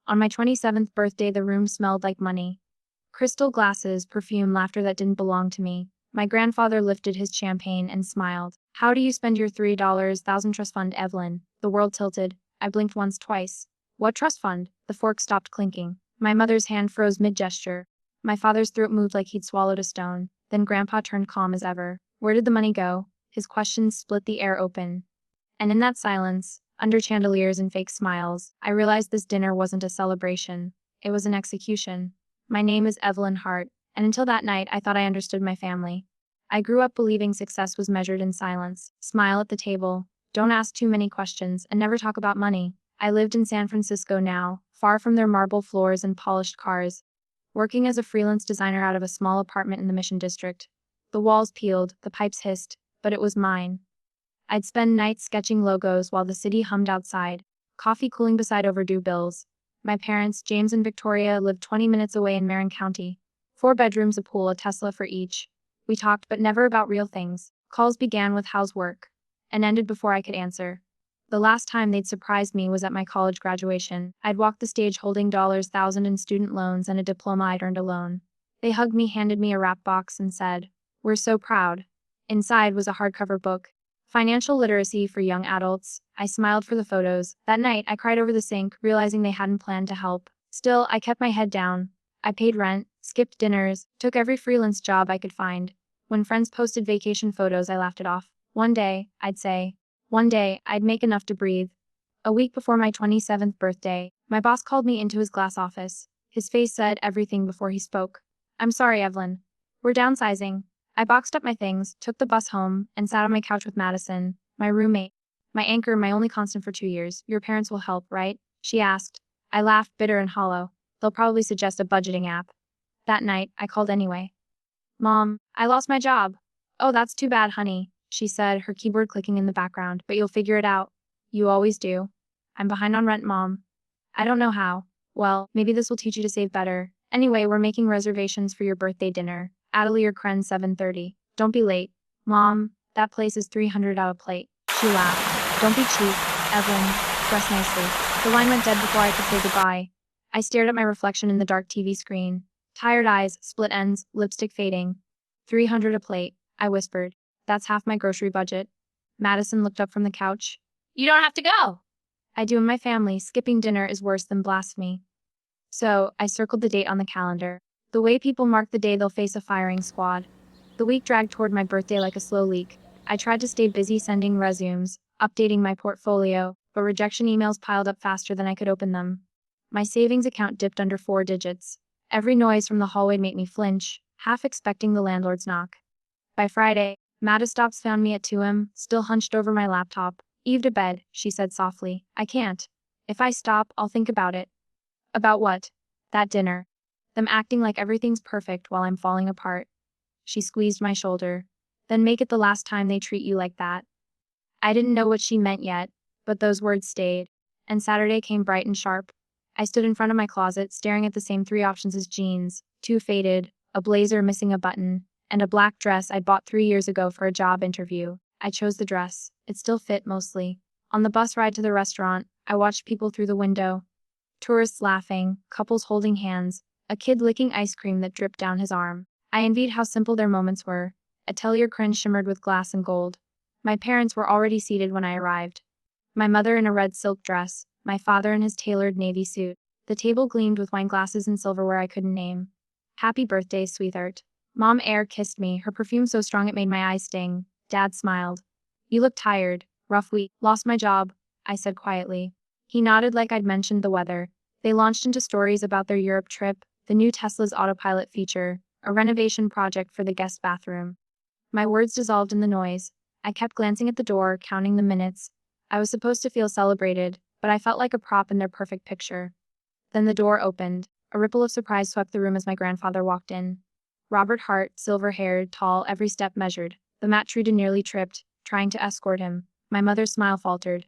On my 27th birthday, the room smelled like money. Crystal glasses, perfume, laughter that didn't belong to me. My grandfather lifted his champagne and smiled. How do you spend your $3,000 trust fund, Evelyn? The world tilted. I blinked once, twice. What trust fund? The fork stopped clinking. My mother's hand froze mid-gesture. My father's throat moved like he'd swallowed a stone. Then Grandpa turned calm as ever. Where did the money go? His questions split the air open. And in that silence, under chandeliers and fake smiles, I realized this dinner wasn't a celebration. It was an execution. My name is Evelyn Hart, and until that night I thought I understood my family. I grew up believing success was measured in silence. Smile at the table, don't ask too many questions, and never talk about money. I lived in San Francisco now, far from their marble floors and polished cars, working as a freelance designer out of a small apartment in the Mission District. The walls peeled, the pipes hissed, but it was mine. I'd spend nights sketching logos while the city hummed outside, coffee cooling beside overdue bills. My parents, James and Victoria, lived 20 minutes away in Marin County. 4 bedrooms, a pool, a Tesla for each. We talked, but never about real things. Calls began with "how's work?" and ended before I could answer. The last time they'd surprised me was at my college graduation. I'd walked the stage holding $1,000 in student loans and a diploma I'd earned alone. They hugged me, handed me a wrap box, and said, "We're so proud." Inside was a hardcover book, Financial Literacy for Young Adults. I smiled for the photos. That night, I cried over the sink, realizing they hadn't planned to help. Still, I kept my head down. I paid rent, skipped dinners, took every freelance job I could find. When friends posted vacation photos, I laughed it off. One day, I'd say. One day, I'd make enough to breathe. A week before my 27th birthday, my boss called me into his glass office. His face said everything before he spoke. "I'm sorry, Evelyn. We're downsizing." I boxed up my things, took the bus home, and sat on my couch with Madison, my roommate. My anchor, my only constant for 2 years. "Your parents will help, right?" she asked. I laughed, bitter and hollow. "They'll probably suggest a budgeting app." That night, I called anyway. "Mom, I lost my job." "Oh, that's too bad, honey," she said, her keyboard clicking in the background. "But you'll figure it out. You always do." "I'm behind on rent, Mom." "I don't know how." "Well, maybe this will teach you to save better. Anyway, we're making reservations for your birthday dinner. Atelier Kren, 7:30. Don't be late." "Mom, that place is $300 a plate." She laughed. "Don't be cheap, Evelyn. Dress nicely." The line went dead before I could say goodbye. I stared at my reflection in the dark TV screen. Tired eyes, split ends, lipstick fading. $300 a plate, I whispered. "That's half my grocery budget." Madison looked up from the couch. "You don't have to go." "I do in my family. Skipping dinner is worse than blasphemy." So, I circled the date on the calendar. The way people mark the day they'll face a firing squad. The week dragged toward my birthday like a slow leak. I tried to stay busy sending resumes, updating my portfolio, but rejection emails piled up faster than I could open them. My savings account dipped under 4 digits. Every noise from the hallway made me flinch, half expecting the landlord's knock. By Friday, Madastops found me at 2 a.m., still hunched over my laptop. "Eve, to bed," she said softly. "I can't. If I stop, I'll think about it." "About what?" "That dinner. Them acting like everything's perfect while I'm falling apart." She squeezed my shoulder. "Then make it the last time they treat you like that." I didn't know what she meant yet, but those words stayed. And Saturday came bright and sharp. I stood in front of my closet, staring at the same 3 options as jeans, 2 faded, a blazer missing a button, and a black dress I'd bought 3 years ago for a job interview. I chose the dress. It still fit mostly. On the bus ride to the restaurant, I watched people through the window. Tourists laughing, couples holding hands, a kid licking ice cream that dripped down his arm. I envied how simple their moments were. Atelier Kren shimmered with glass and gold. My parents were already seated when I arrived. My mother in a red silk dress, my father in his tailored navy suit. The table gleamed with wine glasses and silverware I couldn't name. "Happy birthday, sweetheart." Mom Air kissed me, her perfume so strong it made my eyes sting. Dad smiled. "You look tired. Rough week." "Lost my job," I said quietly. He nodded like I'd mentioned the weather. They launched into stories about their Europe trip, the new Tesla's autopilot feature, a renovation project for the guest bathroom. My words dissolved in the noise. I kept glancing at the door, counting the minutes. I was supposed to feel celebrated, but I felt like a prop in their perfect picture. Then the door opened. A ripple of surprise swept the room as my grandfather walked in. Robert Hart, silver-haired, tall, every step measured. The Matrida nearly tripped, trying to escort him. My mother's smile faltered.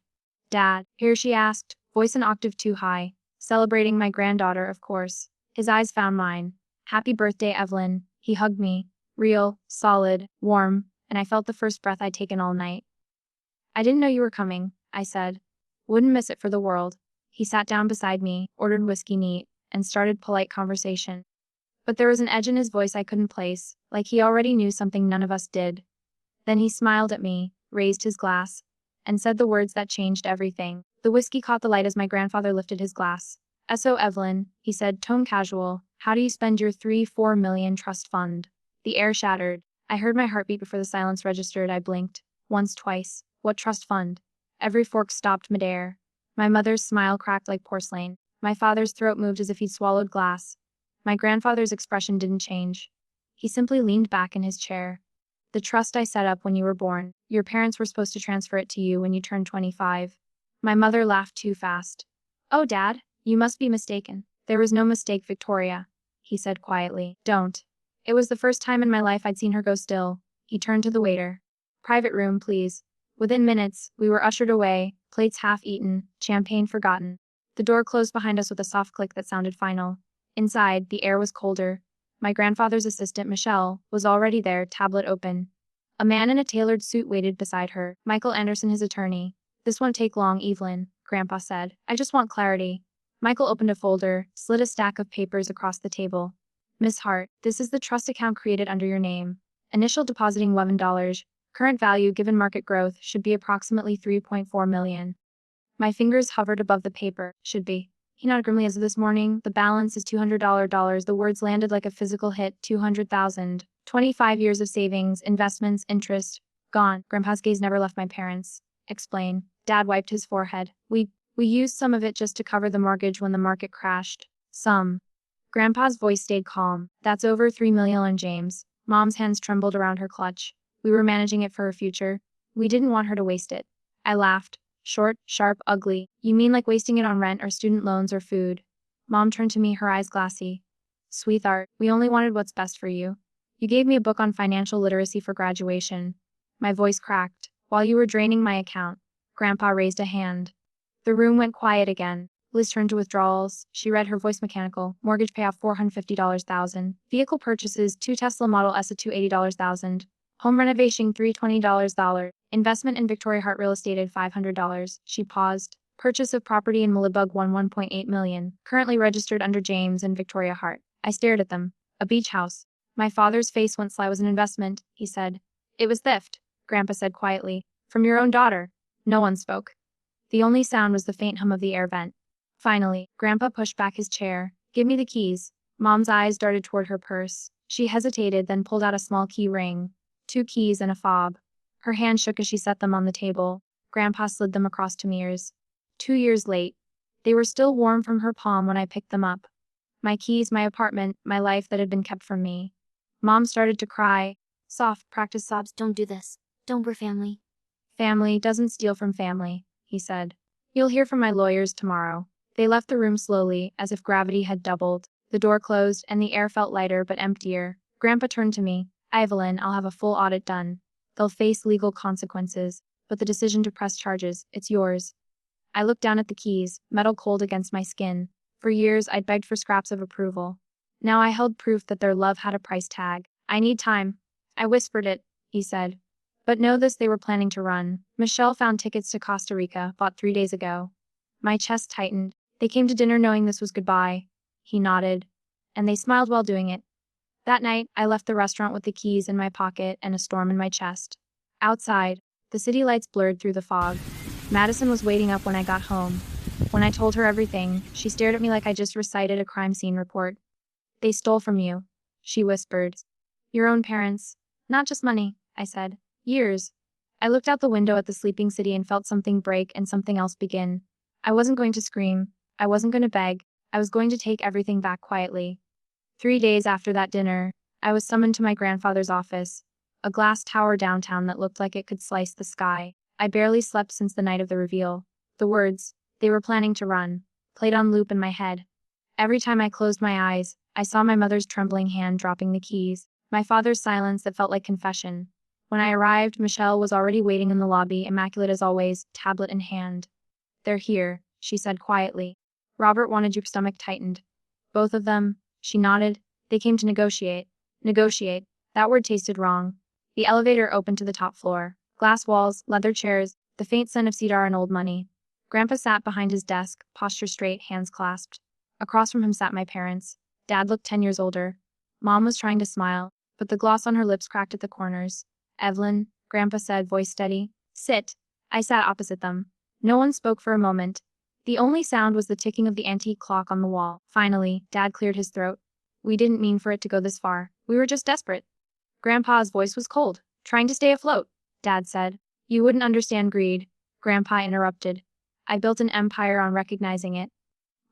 "Dad, here?" she asked, voice an octave too high. "Celebrating my granddaughter, of course." His eyes found mine. "Happy birthday, Evelyn." He hugged me. Real, solid, warm, and I felt the first breath I'd taken all night. "I didn't know you were coming," I said. "Wouldn't miss it for the world." He sat down beside me, ordered whiskey neat, and started polite conversation. But there was an edge in his voice I couldn't place, like he already knew something none of us did. Then he smiled at me, raised his glass, and said the words that changed everything. The whiskey caught the light as my grandfather lifted his glass. "So, Evelyn," he said, tone casual, "how do you spend your 3-4 million trust fund?" The air shattered. I heard my heartbeat before the silence registered. I blinked. Once, twice. What trust fund? Every fork stopped midair. My mother's smile cracked like porcelain. My father's throat moved as if he'd swallowed glass. My grandfather's expression didn't change. He simply leaned back in his chair. "The trust I set up when you were born. Your parents were supposed to transfer it to you when you turned 25. My mother laughed too fast. "Oh, Dad, you must be mistaken." "There was no mistake, Victoria," he said quietly. "Don't." It was the first time in my life I'd seen her go still. He turned to the waiter. "Private room, please." Within minutes, we were ushered away, plates half eaten, champagne forgotten. The door closed behind us with a soft click that sounded final. Inside, the air was colder. My grandfather's assistant, Michelle, was already there, tablet open. A man in a tailored suit waited beside her, Michael Anderson, his attorney. "This won't take long, Evelyn," Grandpa said. "I just want clarity." Michael opened a folder, slid a stack of papers across the table. "Miss Hart, this is the trust account created under your name. Initial depositing $11. Current value given market growth should be approximately 3.4 million. My fingers hovered above the paper. "Should be." He nodded grimly. "As of this morning, the balance is $200. The words landed like a physical hit. 200,000. 25 years of savings, investments, interest. Gone." Grandpa's gaze never left my parents. "Explain." Dad wiped his forehead. We used some of it just to cover the mortgage when the market crashed. Some. Grandpa's voice stayed calm. "That's over 3 million, James." Mom's hands trembled around her clutch. "We were managing it for her future. We didn't want her to waste it." I laughed. Short, sharp, ugly. "You mean like wasting it on rent or student loans or food?" Mom turned to me, her eyes glassy. "Sweetheart, we only wanted what's best for you. You gave me a book on financial literacy for graduation." My voice cracked. "While you were draining my account." Grandpa raised a hand. The room went quiet again. Liz turned to withdrawals. She read, her voice mechanical. "Mortgage payoff $450,000. Vehicle purchases 2 Tesla Model S at $280,000. Home renovation $320. Investment in Victoria Hart Real Estate at $500. She paused. Purchase of property in Willibug 1.8 million. Currently registered under James and Victoria Hart. I stared at them. A beach house. My father's face went sly. "Was an investment," he said. "It was theft," Grandpa said quietly. "From your own daughter." No one spoke. The only sound was the faint hum of the air vent. Finally, Grandpa pushed back his chair. "Give me the keys." Mom's eyes darted toward her purse. She hesitated, then pulled out a small key ring. 2 keys and a fob. Her hand shook as she set them on the table. Grandpa slid them across to Mears. 2 years late. They were still warm from her palm when I picked them up. My keys, my apartment, my life that had been kept from me. Mom started to cry. Soft, practiced sobs. "Don't do this. Don't, we're family." "Family doesn't steal from family," he said. "You'll hear from my lawyers tomorrow." They left the room slowly, as if gravity had doubled. The door closed, and the air felt lighter but emptier. Grandpa turned to me. "Evelyn, I'll have a full audit done. They'll face legal consequences, but the decision to press charges, it's yours." I looked down at the keys, metal cold against my skin. For years, I'd begged for scraps of approval. Now I held proof that their love had a price tag. "I need time." I whispered it, he said. "But know this, they were planning to run. Michelle found tickets to Costa Rica, bought 3 days ago." My chest tightened. "They came to dinner knowing this was goodbye." He nodded. "And they smiled while doing it." That night, I left the restaurant with the keys in my pocket and a storm in my chest. Outside, the city lights blurred through the fog. Madison was waiting up when I got home. When I told her everything, she stared at me like I just recited a crime scene report. "They stole from you," she whispered. "Your own parents." "Not just money," I said. "Years." I looked out the window at the sleeping city and felt something break and something else begin. I wasn't going to scream. I wasn't going to beg. I was going to take everything back quietly. 3 days after that dinner, I was summoned to my grandfather's office, a glass tower downtown that looked like it could slice the sky. I barely slept since the night of the reveal. The words, "they were planning to run," played on loop in my head. Every time I closed my eyes, I saw my mother's trembling hand dropping the keys, my father's silence that felt like confession. When I arrived, Michelle was already waiting in the lobby, immaculate as always, tablet in hand. "They're here," she said quietly. "Robert wanted." Your stomach tightened. "Both of them?" She nodded. "They came to negotiate." Negotiate. That word tasted wrong. The elevator opened to the top floor. Glass walls, leather chairs, the faint scent of cedar and old money. Grandpa sat behind his desk, posture straight, hands clasped. Across from him sat my parents. Dad looked 10 years older. Mom was trying to smile, but the gloss on her lips cracked at the corners. Evelyn, Grandpa said, voice steady. Sit. I sat opposite them. No one spoke for a moment. The only sound was the ticking of the antique clock on the wall. Finally, Dad cleared his throat. We didn't mean for it to go this far. We were just desperate. Grandpa's voice was cold. Trying to stay afloat, Dad said. You wouldn't understand greed, Grandpa interrupted. I built an empire on recognizing it.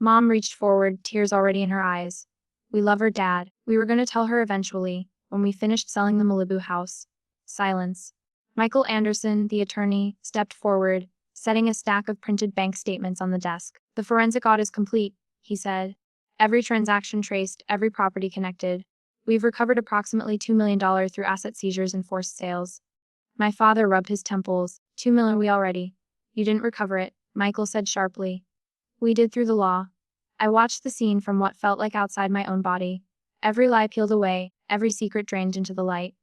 Mom reached forward, tears already in her eyes. We love her, Dad. We were going to tell her eventually, when we finished selling the Malibu house. Silence. Michael Anderson, the attorney, stepped forward, setting a stack of printed bank statements on the desk. The forensic audit is complete, he said. Every transaction traced, every property connected. We've recovered approximately $2 million through asset seizures and forced sales. My father rubbed his temples. $2 million we already. You didn't recover it, Michael said sharply. We did through the law. I watched the scene from what felt like outside my own body. Every lie peeled away, every secret drained into the light.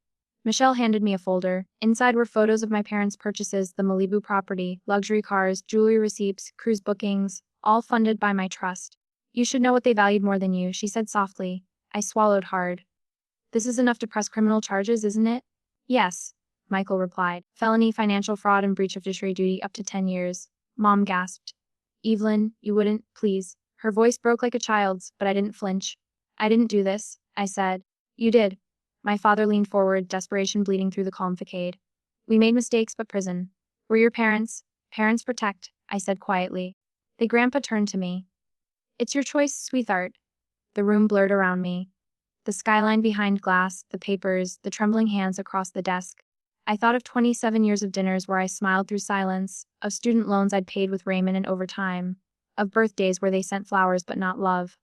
Michelle handed me a folder. Inside were photos of my parents' purchases, the Malibu property, luxury cars, jewelry receipts, cruise bookings, all funded by my trust. You should know what they valued more than you, she said softly. I swallowed hard. This is enough to press criminal charges, isn't it? Yes, Michael replied. Felony, financial fraud, and breach of fiduciary duty up to 10 years. Mom gasped. Evelyn, you wouldn't, please. Her voice broke like a child's, but I didn't flinch. I didn't do this, I said. You did. My father leaned forward, desperation bleeding through the calm facade. We made mistakes, but prison. We're your parents. Parents protect, I said quietly. The Grandpa turned to me. It's your choice, sweetheart. The room blurred around me. The skyline behind glass, the papers, the trembling hands across the desk. I thought of 27 years of dinners where I smiled through silence, of student loans I'd paid with Raymond and overtime, of birthdays where they sent flowers but not love.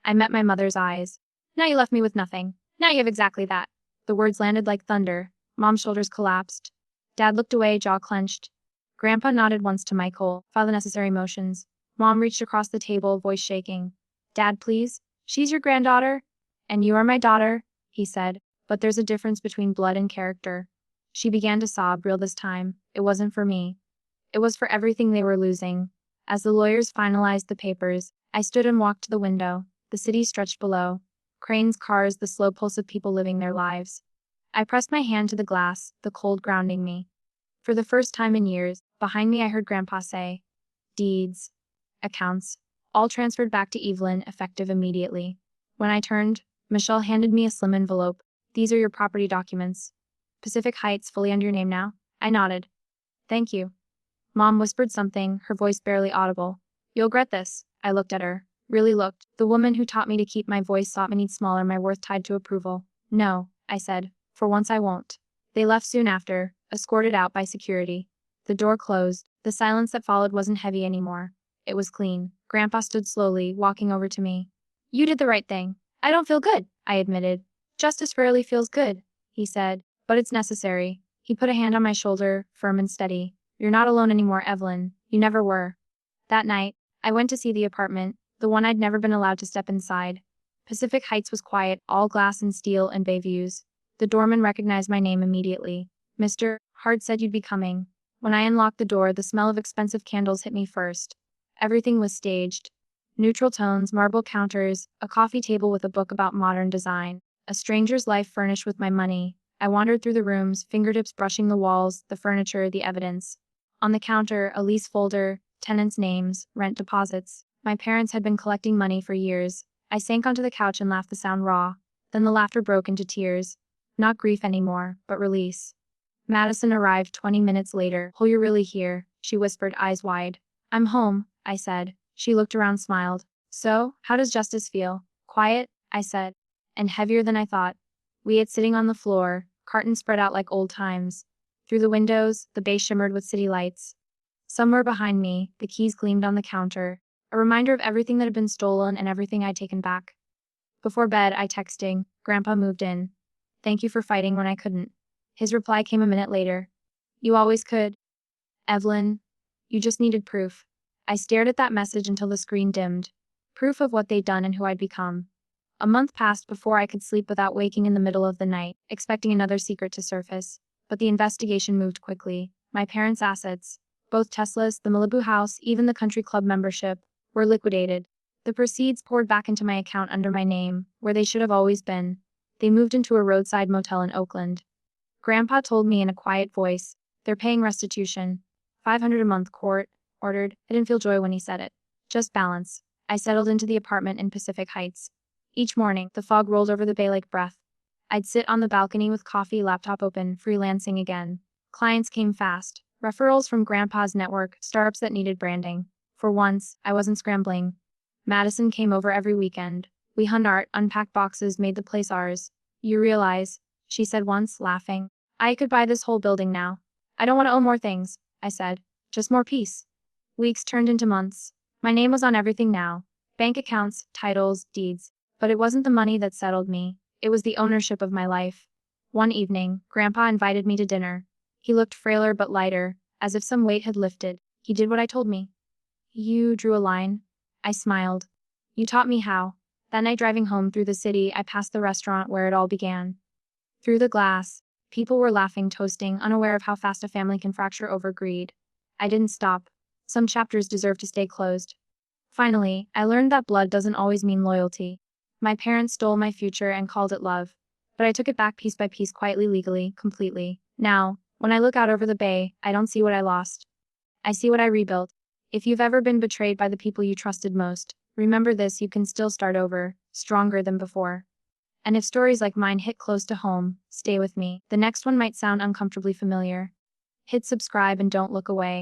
I met my mother's eyes. Now you left me with nothing. Now you have exactly that. The words landed like thunder. Mom's shoulders collapsed. Dad looked away, jaw clenched. Grandpa nodded once to Michael, filed the necessary motions. Mom reached across the table, voice shaking. Dad, please? She's your granddaughter? And you are my daughter, he said. But there's a difference between blood and character. She began to sob, real this time. It wasn't for me. It was for everything they were losing. As the lawyers finalized the papers, I stood and walked to the window. The city stretched below. Cranes, cars, the slow pulse of people living their lives. I pressed my hand to the glass, the cold grounding me. For the first time in years, behind me I heard Grandpa say, deeds, accounts, all transferred back to Evelyn, effective immediately. When I turned, Michelle handed me a slim envelope. These are your property documents. Pacific Heights, fully under your name now? I nodded. Thank you. Mom whispered something, her voice barely audible. You'll regret this. I looked at her. Really looked. The woman who taught me to keep my voice sought me need smaller, my worth tied to approval. No, I said. For once I won't. They left soon after, escorted out by security. The door closed. The silence that followed wasn't heavy anymore. It was clean. Grandpa stood slowly, walking over to me. You did the right thing. I don't feel good, I admitted. Justice rarely feels good, he said, but it's necessary. He put a hand on my shoulder, firm and steady. You're not alone anymore, Evelyn. You never were. That night, I went to see the apartment, the one I'd never been allowed to step inside. Pacific Heights was quiet, all glass and steel and bay views. The doorman recognized my name immediately. Mr. Hart said you'd be coming. When I unlocked the door, the smell of expensive candles hit me first. Everything was staged. Neutral tones, marble counters, a coffee table with a book about modern design, a stranger's life furnished with my money. I wandered through the rooms, fingertips brushing the walls, the furniture, the evidence. On the counter, a lease folder, tenants' names, rent deposits. My parents had been collecting money for years. I sank onto the couch and laughed the sound raw. Then the laughter broke into tears. Not grief anymore, but release. Madison arrived 20 minutes later. Oh, you're really here, she whispered, eyes wide. I'm home, I said. She looked around, smiled. So, how does justice feel? Quiet, I said. And heavier than I thought. We ate sitting on the floor, cartons spread out like old times. Through the windows, the bay shimmered with city lights. Somewhere behind me, the keys gleamed on the counter, a reminder of everything that had been stolen and everything I'd taken back. Before bed, I texted. Grandpa moved in. Thank you for fighting when I couldn't. His reply came a minute later. You always could. Evelyn, you just needed proof. I stared at that message until the screen dimmed. Proof of what they'd done and who I'd become. A month passed before I could sleep without waking in the middle of the night, expecting another secret to surface. But the investigation moved quickly. My parents' assets, Both Teslas, the Malibu house, even the country club membership, were liquidated. The proceeds poured back into my account under my name, where they should have always been. They moved into a roadside motel in Oakland. Grandpa told me in a quiet voice, "They're paying restitution. 500 a month, court ordered." I didn't feel joy when he said it. Just balance. I settled into the apartment in Pacific Heights. Each morning, the fog rolled over the bay like breath. I'd sit on the balcony with coffee, laptop open, freelancing again. Clients came fast. Referrals from Grandpa's network, startups that needed branding. For once, I wasn't scrambling. Madison came over every weekend. We hung art, unpacked boxes, made the place ours. "You realize," she said once, laughing, "I could buy this whole building now." "I don't want to own more things," I said. "Just more peace." Weeks turned into months. My name was on everything now. Bank accounts, titles, deeds. But it wasn't the money that settled me. It was the ownership of my life. One evening, Grandpa invited me to dinner. He looked frailer but lighter, as if some weight had lifted. He did what I told me. "You drew a line?" I smiled. "You taught me how." That night driving home through the city, I passed the restaurant where it all began. Through the glass, people were laughing, toasting, unaware of how fast a family can fracture over greed. I didn't stop. Some chapters deserve to stay closed. Finally, I learned that blood doesn't always mean loyalty. My parents stole my future and called it love. But I took it back piece by piece, quietly, legally, completely. Now, when I look out over the bay, I don't see what I lost. I see what I rebuilt. If you've ever been betrayed by the people you trusted most, remember this: you can still start over, stronger than before. And if stories like mine hit close to home, stay with me. The next one might sound uncomfortably familiar. Hit subscribe and don't look away.